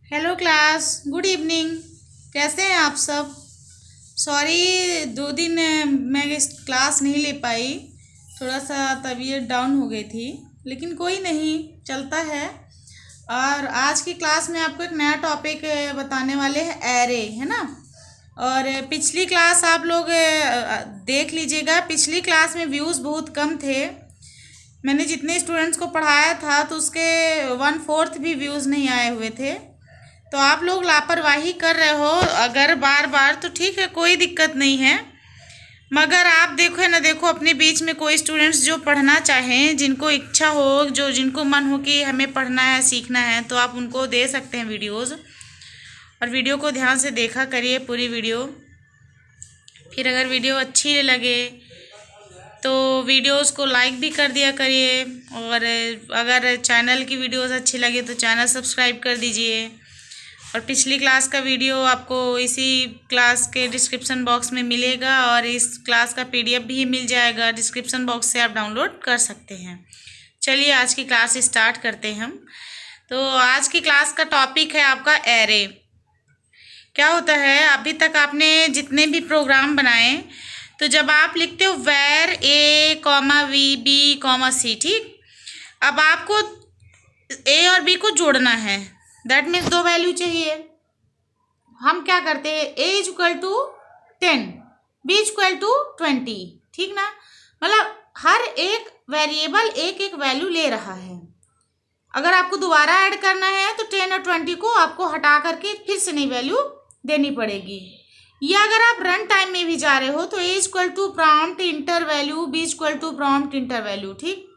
Hello class, good evening. कैसे हैं आप सब? सॉरी, 2 दिन मैं इस क्लास नहीं ले पाई। थोड़ा सा तबीयत डाउन हो गई थी, लेकिन कोई नहीं, चलता है। और आज की क्लास में आपको एक नया टॉपिक बताने वाले हैं, एरे, है ना। और पिछली क्लास आप लोग देख लीजिएगा। पिछली क्लास में व्यूज़ बहुत कम थे। मैंने जितने स्टूडेंट्स को पढ़ाया था तो उसके 1/4 भी व्यूज़ नहीं आए हुए थे। तो आप लोग लापरवाही कर रहे हो अगर बार बार, तो ठीक है, कोई दिक्कत नहीं है। मगर आप देखो या ना देखो, अपने बीच में कोई स्टूडेंट्स जो पढ़ना चाहें, जिनको इच्छा हो, जो जिनको मन हो कि हमें पढ़ना है, सीखना है, तो आप उनको दे सकते हैं वीडियोज़। और वीडियो को ध्यान से देखा करिए, पूरी वीडियो। फिर अगर वीडियो अच्छी लगे तो वीडियोस को लाइक भी कर दिया करिए। और अगर चैनल की वीडियोस अच्छी लगे तो चैनल सब्सक्राइब कर दीजिए। और पिछली क्लास का वीडियो आपको इसी क्लास के डिस्क्रिप्शन बॉक्स में मिलेगा, और इस क्लास का पीडीएफ भी मिल जाएगा। डिस्क्रिप्शन बॉक्स से आप डाउनलोड कर सकते हैं। चलिए आज की क्लास स्टार्ट करते हैं हम। तो आज की क्लास का टॉपिक है आपका एरे। क्या होता है, अभी तक आपने जितने भी प्रोग्राम बनाए, तो जब आप लिखते हो where A comma V B comma C, ठीक, अब आपको ए और बी को जोड़ना है। दैट मीन्स 2 वैल्यू चाहिए। हम क्या करते हैं, A is equal to 10, B is equal to 20, ठीक ना। मतलब हर एक वेरिएबल एक एक वैल्यू ले रहा है। अगर आपको दोबारा ऐड करना है तो 10 और 20 को आपको हटा करके फिर से नई वैल्यू देनी पड़ेगी। या अगर आप रन टाइम में भी जा रहे हो तो A is equal to prompt enter value, B is equal to prompt enter value, ठीक।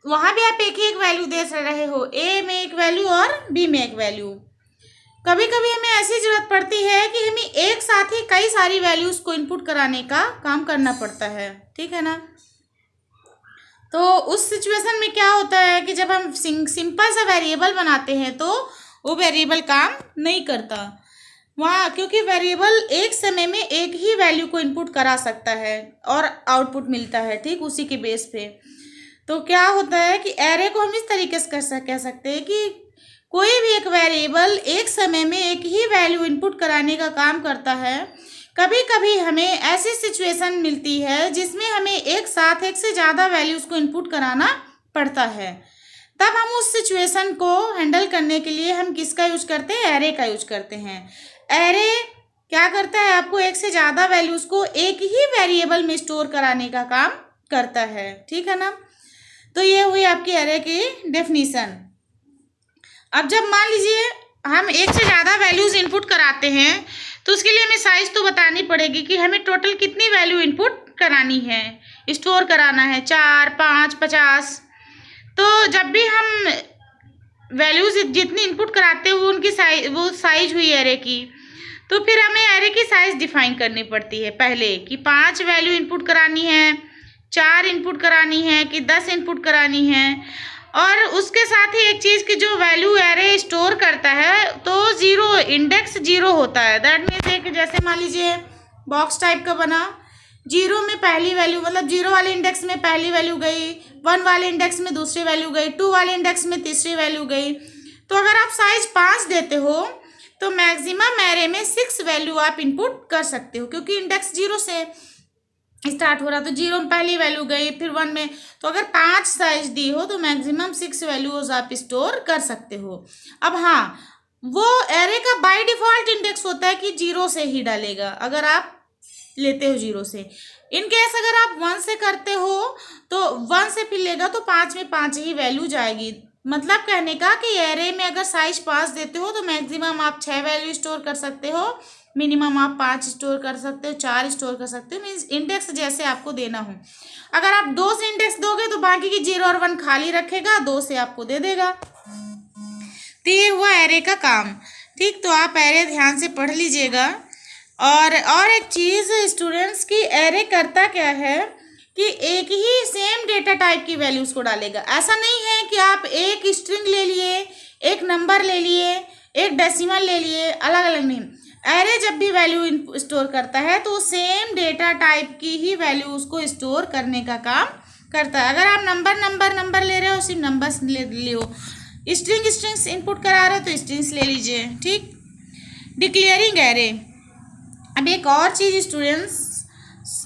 वहां भी आप एक ही एक वैल्यू दे रहे हो, ए में एक वैल्यू और बी में एक वैल्यू। कभी कभी हमें ऐसी जरूरत पड़ती है कि हमें एक साथ ही कई सारी वैल्यूज को इनपुट कराने का काम करना पड़ता है, ठीक है ना। तो उस सिचुएशन में क्या होता है कि जब हम सिंपल सा वेरिएबल बनाते हैं तो वो वेरिएबल काम नहीं करता वहाँ, क्योंकि वेरिएबल एक समय में एक ही वैल्यू को इनपुट करा सकता है और आउटपुट मिलता है, ठीक, उसी के बेस पे। तो क्या होता है कि एरे को हम इस तरीके से कह सकते हैं कि कोई भी एक वेरिएबल एक समय में एक ही वैल्यू इनपुट कराने का काम करता है। कभी कभी हमें ऐसी सिचुएशन मिलती है जिसमें हमें एक साथ एक से ज़्यादा वैल्यूज़ को इनपुट कराना पड़ता है। तब हम उस सिचुएशन को हैंडल करने के लिए हम किसका यूज करते हैं, एरे का यूज करते हैं। एरे क्या करता है, आपको एक से ज़्यादा वैल्यूज़ को एक ही वेरिएबल में स्टोर कराने का काम करता है, ठीक है ना। तो ये हुई आपकी एरे की डेफिनीशन। अब जब मान लीजिए हम एक से ज़्यादा वैल्यूज़ इनपुट कराते हैं तो उसके लिए हमें साइज तो बतानी पड़ेगी कि हमें टोटल कितनी वैल्यू इनपुट करानी है, स्टोर कराना है, 4, 5, 50। तो जब भी हम वैल्यूज़ जितनी इनपुट कराते हैं वो साइज हुई एरे की। तो फिर हमें एरे की साइज डिफाइन करनी पड़ती है पहले, कि 5 वैल्यू इनपुट करानी है, 4 इनपुट करानी है, कि 10 इनपुट करानी है। और उसके साथ ही एक चीज़ की जो वैल्यू एरे स्टोर करता है तो जीरो, इंडेक्स जीरो होता है। दैट मीन्स एक जैसे मान लीजिए बॉक्स टाइप का बना, जीरो में पहली वैल्यू, मतलब जीरो वाले इंडेक्स में पहली वैल्यू गई, 1 वाले इंडेक्स में दूसरी वैल्यू गई, 2 वाले इंडेक्स में तीसरी वैल्यू गई। तो अगर आप साइज 5 देते हो तो मैक्सिमम एरे में 6 वैल्यू आप इनपुट कर सकते हो, क्योंकि इंडेक्स जीरो से स्टार्ट हो रहा, तो जीरो में पहली वैल्यू गई, फिर 1 में। तो अगर 5 साइज दी हो तो मैक्सिमम 6 वैल्यूज आप स्टोर कर सकते हो। अब हाँ, वो एरे का बाय डिफॉल्ट इंडेक्स होता है कि जीरो से ही डालेगा, अगर आप लेते हो जीरो से। इन केस अगर आप 1 से करते हो तो 1 से फिर लेगा तो 5 में 5 ही वैल्यू जाएगी। मतलब कहने का कि एरे में अगर साइज 5 देते हो तो मैक्सिमम आप 6 वैल्यू स्टोर कर सकते हो, मिनिमम आप 5 स्टोर कर सकते हो, 4 स्टोर कर सकते हो। मीन्स इंडेक्स जैसे आपको देना हो। अगर आप 2 से इंडेक्स दोगे तो बाकी की 0 और 1 खाली रखेगा, 2 से आपको दे देगा। तो ये हुआ एरे का काम, ठीक। तो आप एरे ध्यान से पढ़ लीजिएगा। और एक चीज़ स्टूडेंट्स की, एरे करता क्या है कि एक ही सेम डेटा टाइप की वैल्यूज़ को डालेगा। ऐसा नहीं है कि आप एक स्ट्रिंग ले लिए, एक नंबर ले लिए, एक डेसिमल ले लिए, अलग अलग नहीं। एरे जब भी वैल्यू स्टोर करता है तो सेम डेटा टाइप की ही वैल्यू उसको स्टोर करने का काम करता है। अगर आप नंबर ले रहे हो, सिर्फ नंबर ले हो, स्ट्रिंग्स इनपुट करा रहे हो तो स्ट्रिंग्स ले लीजिए, ठीक। डिक्लेयरिंग एरे, अब एक और चीज़ स्टूडेंट्स,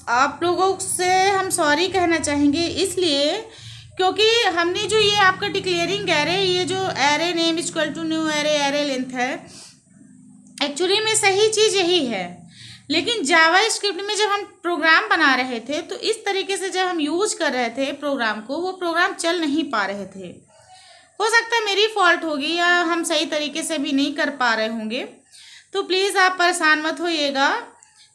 आप लोगों से हम सॉरी कहना चाहेंगे इसलिए क्योंकि हमने जो ये आपका डिक्लेयरिंग एरे, ये जो array name equal to new array, array length है, एक्चुअली में सही चीज़ यही है, लेकिन जावा स्क्रिप्ट में जब हम प्रोग्राम बना रहे थे तो इस तरीके से जब हम यूज कर रहे थे प्रोग्राम को, वो प्रोग्राम चल नहीं पा रहे थे। हो सकता है मेरी फॉल्ट होगी या हम सही तरीके से भी नहीं कर पा रहे होंगे, तो प्लीज़ आप परेशान मत होइएगा।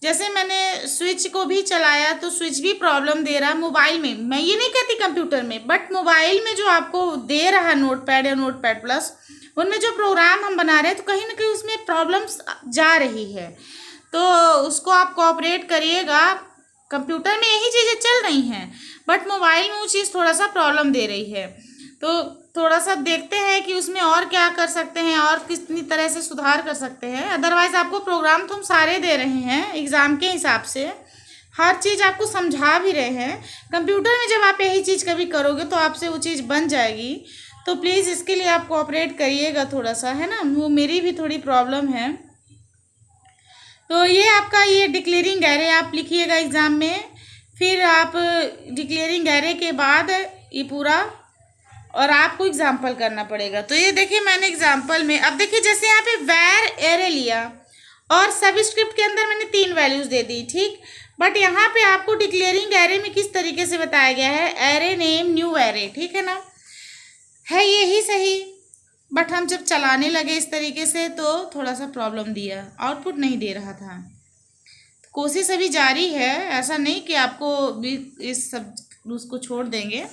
जैसे मैंने स्विच को भी चलाया तो स्विच भी प्रॉब्लम दे रहा है मोबाइल में, मैं ये नहीं कहती कंप्यूटर में, बट मोबाइल में जो आपको दे रहा है नोटपैड या नोटपैड प्लस, उनमें जो प्रोग्राम हम बना रहे हैं तो कहीं ना कहीं उसमें प्रॉब्लम्स जा रही है, तो उसको आप कोऑपरेट करिएगा। कंप्यूटर में यही चीज़ें चल रही हैं बट मोबाइल में वो चीज़ थोड़ा सा प्रॉब्लम दे रही है, तो थोड़ा सा देखते हैं कि उसमें और क्या कर सकते हैं और कितनी तरह से सुधार कर सकते हैं। अदरवाइज़ आपको प्रोग्राम तो हम सारे दे रहे हैं एग्ज़ाम के हिसाब से, हर चीज़ आपको समझा भी रहे हैं। कंप्यूटर में जब आप यही चीज़ कभी करोगे तो आपसे वो चीज़ बन जाएगी, तो प्लीज़ इसके लिए आप कोऑपरेट करिएगा थोड़ा सा, है ना, वो मेरी भी थोड़ी प्रॉब्लम है। तो ये आपका ये डिक्लेयरिंग एरे आप लिखिएगा एग्ज़ाम में, फिर आप डिक्लेयरिंग एरे के बाद ये पूरा और आपको एग्जाम्पल करना पड़ेगा। तो ये देखिए मैंने एग्जाम्पल में, अब देखिए जैसे यहाँ पे वैर एरे लिया और सब स्क्रिप्ट के अंदर मैंने 3 वैल्यूज़ दे दी, ठीक। बट यहाँ पे आपको डिक्लेयरिंग एरे में किस तरीके से बताया गया है, एरे नेम न्यू एरे, ठीक है ना, है यही सही, बट हम जब चलाने लगे इस तरीके से तो थोड़ा सा प्रॉब्लम दिया, आउटपुट नहीं दे रहा था। कोशिश अभी जारी है, ऐसा नहीं कि आपको भी इस सब उसको छोड़ देंगे,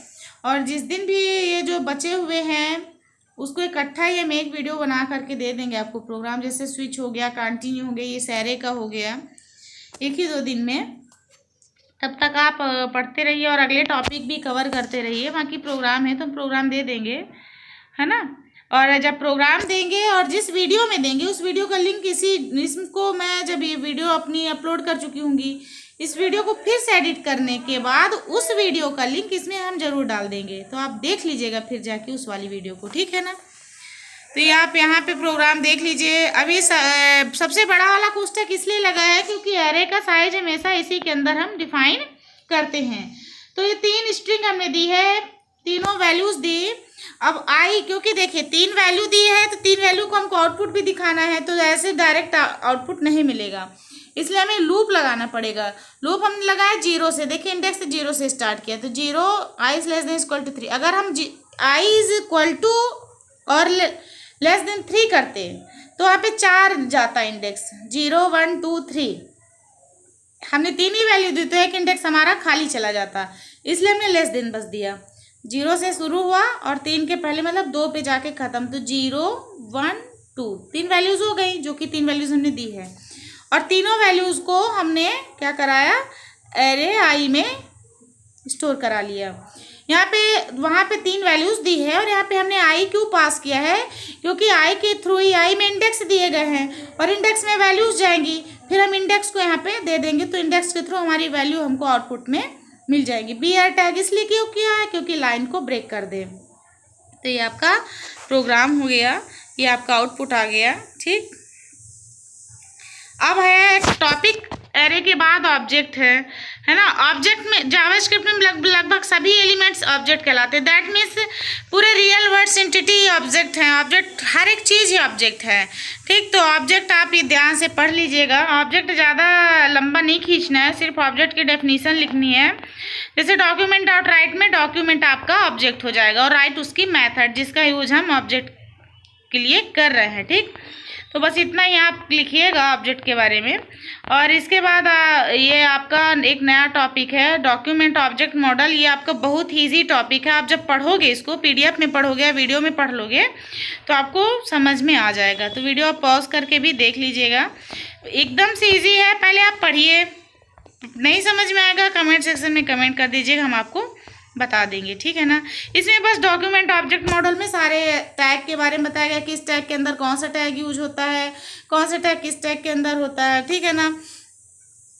और जिस दिन भी ये जो बचे हुए हैं उसको इकट्ठा ही हम एक वीडियो बना करके दे देंगे आपको प्रोग्राम, जैसे स्विच हो गया, कंटिन्यू हो गया, ये सैरे का हो गया, 1 ही 2 दिन में। तब तक आप पढ़ते रहिए और अगले टॉपिक भी कवर करते रहिए, बाकी प्रोग्राम है तो हम प्रोग्राम दे देंगे, है ना। और जब प्रोग्राम देंगे और जिस वीडियो में देंगे उस वीडियो का लिंक इसको मैं जब ये वीडियो अपनी अपलोड कर चुकी होंगी, इस वीडियो को फिर से एडिट करने के बाद उस वीडियो का लिंक इसमें हम ज़रूर डाल देंगे, तो आप देख लीजिएगा फिर जाके उस वाली वीडियो को, ठीक है ना। तो ये आप यहाँ पे प्रोग्राम देख लीजिए। अभी सबसे बड़ा वाला कोष्टक इसलिए लगा है क्योंकि एरे का साइज हमेशा इसी के अंदर हम डिफाइन करते हैं। तो ये 3 स्ट्रिंग हमने दी है, तीनों वैल्यूज़ दी। अब आई, क्योंकि देखिए 3 वैल्यू दी है तो 3 वैल्यू को हमको आउटपुट भी दिखाना है, तो ऐसे डायरेक्ट आउटपुट नहीं मिलेगा, इसलिए हमें लूप लगाना पड़ेगा। लूप हमने लगाया 0 से, देखिए इंडेक्स 0 से स्टार्ट किया, तो 0 I is less than equal to 3। अगर हम आई इज इक्वल टू और लेस देन 3 करते तो वहाँ पे 4 जाता इंडेक्स, 0 1 2 3। हमने 3 ही वैल्यू दी तो एक इंडेक्स हमारा खाली चला जाता, इसलिए हमने लेस देन बस दिया। 0 से शुरू हुआ और 3 के पहले मतलब 2 पे जाके ख़त्म, तो 0 1 2 3 वैल्यूज़ हो गई, जो कि 3 वैल्यूज़ हमने दी है। और तीनों वैल्यूज़ को हमने क्या कराया, एरे आई में स्टोर करा लिया। यहाँ पे वहाँ पे 3 वैल्यूज़ दी है और यहाँ पे हमने आई क्यों पास किया है, क्योंकि आई के थ्रू ही आई में इंडेक्स दिए गए हैं और इंडेक्स में वैल्यूज़ जाएंगी, फिर हम इंडेक्स को यहाँ पे दे देंगे, तो इंडेक्स के थ्रू हमारी वैल्यू हमको आउटपुट में मिल जाएगी। बी आर टैग इसलिए क्यों किया है, क्योंकि लाइन को ब्रेक कर दे। तो ये आपका प्रोग्राम हो गया, ये आपका आउटपुट आ गया, ठीक। अब है टॉपिक, एरे के बाद ऑब्जेक्ट है ना। ऑब्जेक्ट में जावास्क्रिप्ट में लगभग सभी एलिमेंट्स ऑब्जेक्ट कहलाते हैं, दैट मीन्स पूरे रियल वर्ड्स एंटिटी ऑब्जेक्ट हैं, ऑब्जेक्ट हर एक चीज़ ही ऑब्जेक्ट है, ठीक। तो ऑब्जेक्ट आप ये ध्यान से पढ़ लीजिएगा, ऑब्जेक्ट ज़्यादा लंबा नहीं खींचना है, सिर्फ ऑब्जेक्ट की डेफिनीशन लिखनी है। जैसे डॉक्यूमेंट डॉट राइट में डॉक्यूमेंट आपका ऑब्जेक्ट हो जाएगा और राइट उसकी मेथड जिसका यूज हम ऑब्जेक्ट के लिए कर रहे हैं, ठीक। तो बस इतना ही आप लिखिएगा ऑब्जेक्ट के बारे में। और इसके बाद ये आपका एक नया टॉपिक है डॉक्यूमेंट ऑब्जेक्ट मॉडल, ये आपका बहुत ही ईजी टॉपिक है। आप जब पढ़ोगे इसको, पीडीएफ में पढ़ोगे या वीडियो में पढ़ लोगे तो आपको समझ में आ जाएगा। तो वीडियो आप पॉज करके भी देख लीजिएगा, एकदम से ईजी है, पहले आप पढ़िए, नहीं समझ में आएगा कमेंट सेक्शन में कमेंट कर दीजिएगा, हम आपको बता देंगे, ठीक है ना। इसमें बस डॉक्यूमेंट ऑब्जेक्ट मॉडल में सारे टैग के बारे में बताया गया, किस टैग के अंदर कौन सा टैग यूज होता है, कौन सा टैग किस टैग के अंदर होता है, ठीक है ना,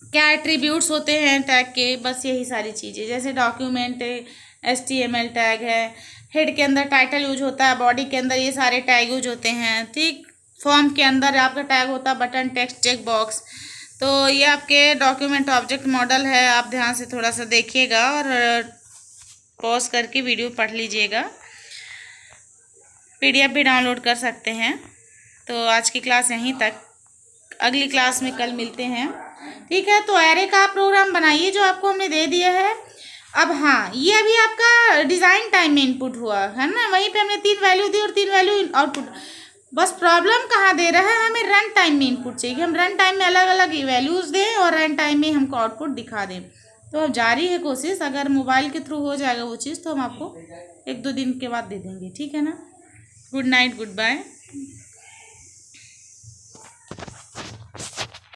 क्या एट्रीब्यूट्स होते हैं टैग के, बस यही सारी चीज़ें। जैसे डॉक्यूमेंट HTML टैग है, हेड के अंदर टाइटल यूज होता है, बॉडी के अंदर ये सारे टैग यूज होते हैं, ठीक। फॉर्म के अंदर आपका टैग होता है बटन, टेक्स्ट, चेक बॉक्स। तो ये आपके डॉक्यूमेंट ऑब्जेक्ट मॉडल है, आप ध्यान से थोड़ा सा देखिएगा और पॉज करके वीडियो पढ़ लीजिएगा। PDF भी डाउनलोड कर सकते हैं। तो आज की क्लास यहीं तक, अगली क्लास में कल मिलते हैं, ठीक है। तो एरे का आप प्रोग्राम बनाइए जो आपको हमने दे दिया है। अब हाँ, ये अभी आपका डिज़ाइन टाइम में इनपुट हुआ है ना, वहीं पे हमने 3 वैल्यू दी और 3 वैल्यू आउटपुट। बस प्रॉब्लम कहाँ दे रहा है, हमें रन टाइम में इनपुट चाहिए, हम रन टाइम में अलग अलग वैल्यूज़ दें और रन टाइम में हमको आउटपुट दिखा दें। तो अब जारी है कोशिश, अगर मोबाइल के थ्रू हो जाएगा वो चीज़ तो हम आपको 1-2 दिन के बाद दे देंगे, ठीक है ना। Good night, good bye.